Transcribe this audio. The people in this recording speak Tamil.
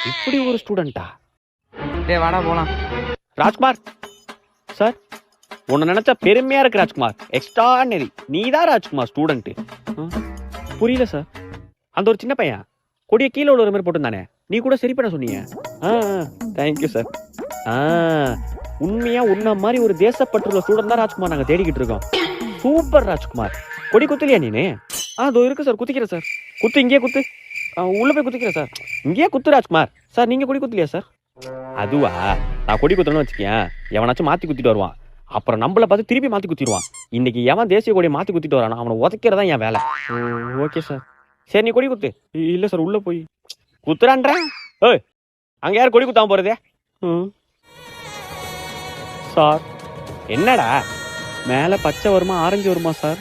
இப்படி ஒரு ஸ்டூடெண்டா? டேய் வாடா போலாம். ராஜ்குமார் சார், உன்னை நினைச்சா பெருமையா இருக்கு ராஜ்குமார். எக்ஸ்ட்ரானரி. நீ தான் ராஜ்குமார் ஸ்டூடெண்ட். புரியல சார். அந்த ஒரு சின்ன பையன் கொடிய கீழே உள்ள மாதிரி போட்டுருந்தானே, நீ கூட சரி பண்ண சொன்னீங்க. Thank you sir. உண்மையா உன்ன மாதிரி ஒரு தேசப்பற்றுள்ள ஸ்டூடெண்ட் தான் ராஜ்குமார் நாங்க தேடிக்கிட்டு இருக்கோம். சூப்பர் ராஜ்குமார். கொடி குத்துலையா நீனு? அதோ இருக்கு சார், குத்திக்கிறேன் சார். குத்து, இங்கேயே குத்து. உள்ள போய் குத்திக்கிறேன் சார். இங்கேயே குத்து ராஜ்குமார். சார் நீங்க கொடி குத்துலையா சார்? அதுவா, நான் கொடி குத்துறேன்னு வச்சுக்கேன், எவனாச்சும் மாத்தி குத்திட்டு வருவான். அப்புறம் நம்மளை பார்த்து திருப்பி மாத்தி குத்திடுவான். இன்னைக்கு எவன் தேசிய கொடியை மாத்தி குத்திட்டு வரானோ அவனை உதைக்கிறதா என் வேலை. Okay sir. சரி நீ கொடி குத்து. இல்ல சார், உள்ள போய் குத்துறான்றேன். ஏய், அங்க யார் கொடி குத்தாம போறதே? சார் என்னடா மேல பச்சை வருமா ஆரஞ்சு வருமா சார்?